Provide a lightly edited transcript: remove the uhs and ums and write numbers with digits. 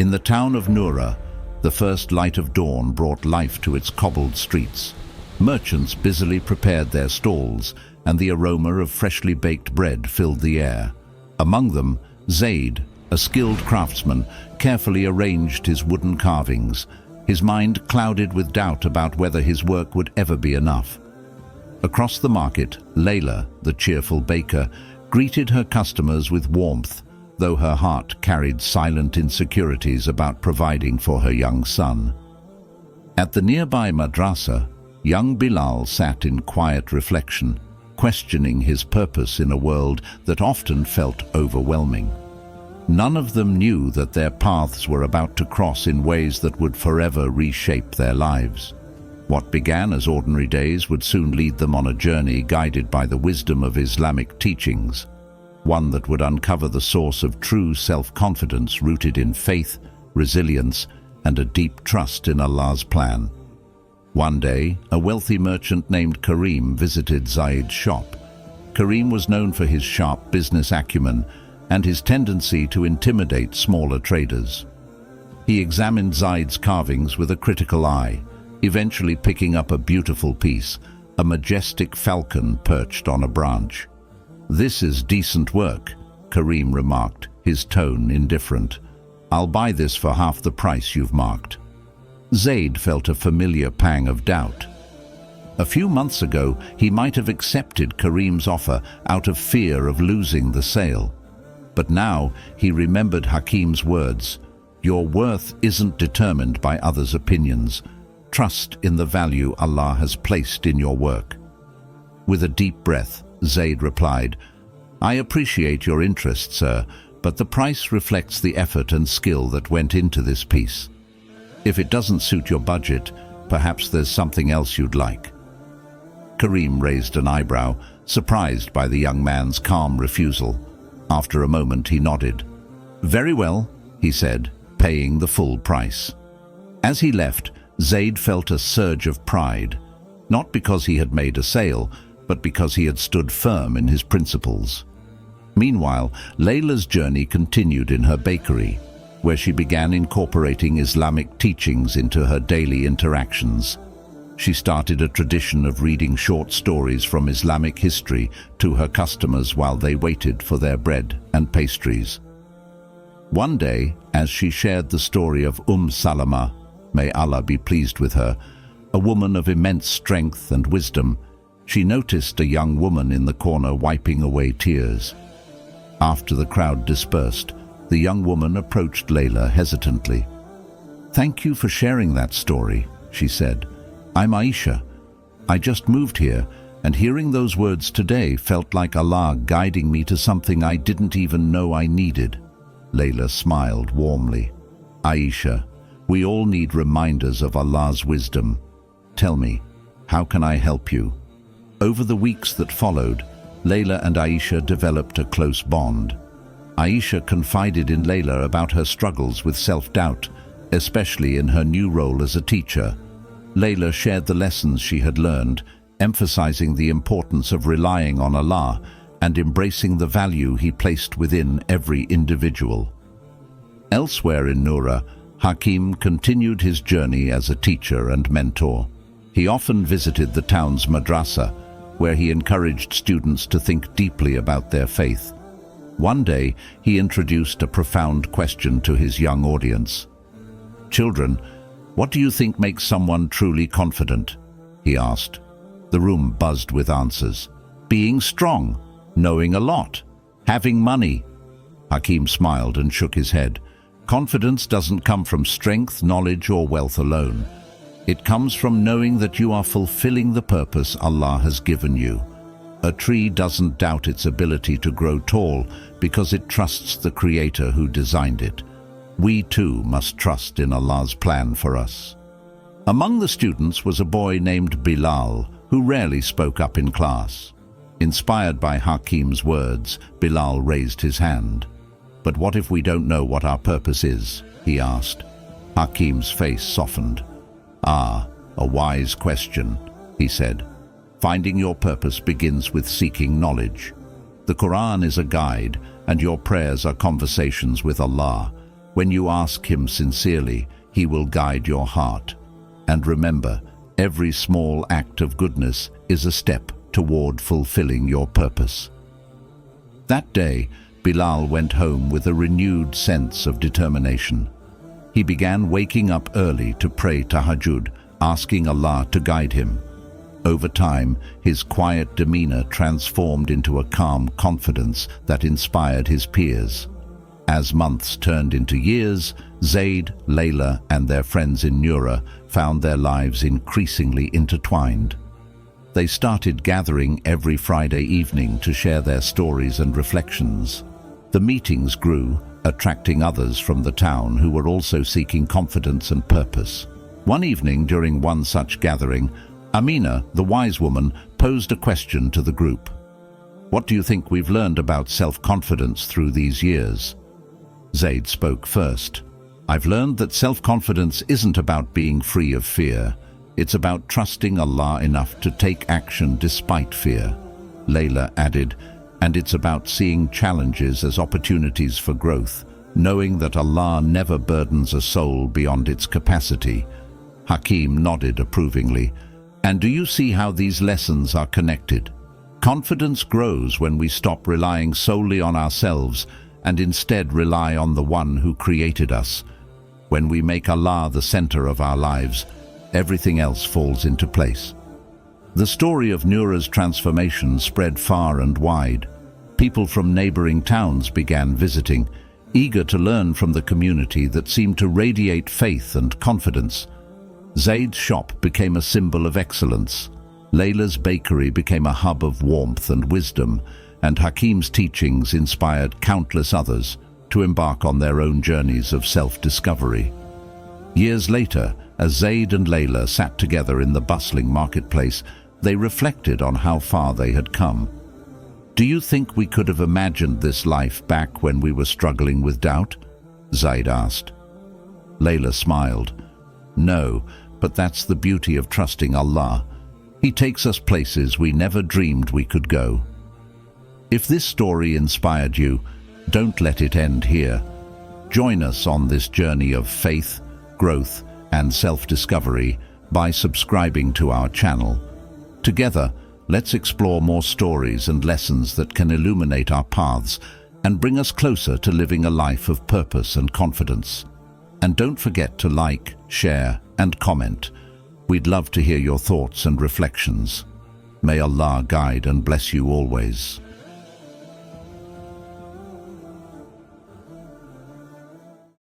In the town of Noura, the first light of dawn brought life to its cobbled streets. Merchants busily prepared their stalls, and the aroma of freshly baked bread filled the air. Among them, Zaid, a skilled craftsman, carefully arranged his wooden carvings, his mind clouded with doubt about whether his work would ever be enough. Across the market, Layla, the cheerful baker, greeted her customers with warmth, though her heart carried silent insecurities about providing for her young son. At the nearby madrasa, young Bilal sat in quiet reflection, questioning his purpose in a world that often felt overwhelming. None of them knew that their paths were about to cross in ways that would forever reshape their lives. What began as ordinary days would soon lead them on a journey guided by the wisdom of Islamic teachings, one that would uncover the source of true self-confidence rooted in faith, resilience, and a deep trust in Allah's plan. One day, a wealthy merchant named Karim visited Zaid's shop. Karim was known for his sharp business acumen and his tendency to intimidate smaller traders. He examined Zaid's carvings with a critical eye, eventually picking up a beautiful piece, a majestic falcon perched on a branch. "This is decent work," Karim remarked, his tone indifferent. "I'll buy this for half the price you've marked." Zaid felt a familiar pang of doubt. A few months ago, he might have accepted Karim's offer out of fear of losing the sale. But now he remembered Hakim's words, "Your worth isn't determined by others' opinions. Trust in the value Allah has placed in your work." With a deep breath, Zaid replied, "I appreciate your interest, sir, but the price reflects the effort and skill that went into this piece. If it doesn't suit your budget, perhaps there's something else you'd like." Karim raised an eyebrow, surprised by the young man's calm refusal. After a moment, he nodded. "Very well," he said, paying the full price. As he left, Zaid felt a surge of pride, not because he had made a sale, but because he had stood firm in his principles. Meanwhile, Layla's journey continued in her bakery, where she began incorporating Islamic teachings into her daily interactions. She started a tradition of reading short stories from Islamic history to her customers while they waited for their bread and pastries. One day, as she shared the story of Salama, may Allah be pleased with her, a woman of immense strength and wisdom, she noticed a young woman in the corner wiping away tears. After the crowd dispersed, the young woman approached Layla hesitantly. "Thank you for sharing that story," she said. "I'm Aisha. I just moved here, and hearing those words today felt like Allah guiding me to something I didn't even know I needed." Layla smiled warmly. "Aisha, we all need reminders of Allah's wisdom. Tell me, how can I help you?" Over the weeks that followed, Layla and Aisha developed a close bond. Aisha confided in Layla about her struggles with self-doubt, especially in her new role as a teacher. Layla shared the lessons she had learned, emphasizing the importance of relying on Allah and embracing the value He placed within every individual. Elsewhere in Noura, Hakim continued his journey as a teacher and mentor. He often visited the town's madrasa, where he encouraged students to think deeply about their faith. One day, he introduced a profound question to his young audience. "Children, what do you think makes someone truly confident?" he asked. The room buzzed with answers. "Being strong, knowing a lot, having money." Hakim smiled and shook his head. "Confidence doesn't come from strength, knowledge, or wealth alone. It comes from knowing that you are fulfilling the purpose Allah has given you. A tree doesn't doubt its ability to grow tall because it trusts the Creator who designed it. We too must trust in Allah's plan for us." Among the students was a boy named Bilal, who rarely spoke up in class. Inspired by Hakim's words, Bilal raised his hand. "But what if we don't know what our purpose is?" he asked. Hakim's face softened. "Ah, a wise question," he said. "Finding your purpose begins with seeking knowledge. The Quran is a guide, and your prayers are conversations with Allah. When you ask Him sincerely, He will guide your heart. And remember, every small act of goodness is a step toward fulfilling your purpose. That day, Bilal went home with a renewed sense of determination. He began waking up early to pray tahajjud, asking Allah to guide him. Over time, his quiet demeanor transformed into a calm confidence that inspired his peers. As months turned into years, Zayd, Layla, and their friends in Nura found their lives increasingly intertwined. They started gathering every Friday evening to share their stories and reflections. The meetings grew, attracting others from the town who were also seeking confidence and purpose. One evening during one such gathering, Amina, the wise woman, posed a question to the group. "What do you think we've learned about self-confidence through these years?" Zayd spoke first. "I've learned that self-confidence isn't about being free of fear. It's about trusting Allah enough to take action despite fear." Layla added, "And it's about seeing challenges as opportunities for growth, knowing that Allah never burdens a soul beyond its capacity." Hakim nodded approvingly. "And do you see how these lessons are connected? Confidence grows when we stop relying solely on ourselves and instead rely on the one who created us. When we make Allah the center of our lives, everything else falls into place." The story of Nura's transformation spread far and wide. People from neighboring towns began visiting, eager to learn from the community that seemed to radiate faith and confidence. Zayd's shop became a symbol of excellence. Layla's bakery became a hub of warmth and wisdom, and Hakim's teachings inspired countless others to embark on their own journeys of self-discovery. Years later, as Zayd and Layla sat together in the bustling marketplace, they reflected on how far they had come. "Do you think we could have imagined this life back when we were struggling with doubt?" Zayd asked. Layla smiled. "No, but that's the beauty of trusting Allah. He takes us places we never dreamed we could go." If this story inspired you, don't let it end here. Join us on this journey of faith, growth, and self-discovery by subscribing to our channel. Together, let's explore more stories and lessons that can illuminate our paths and bring us closer to living a life of purpose and confidence. And don't forget to like, share, and comment. We'd love to hear your thoughts and reflections. May Allah guide and bless you always.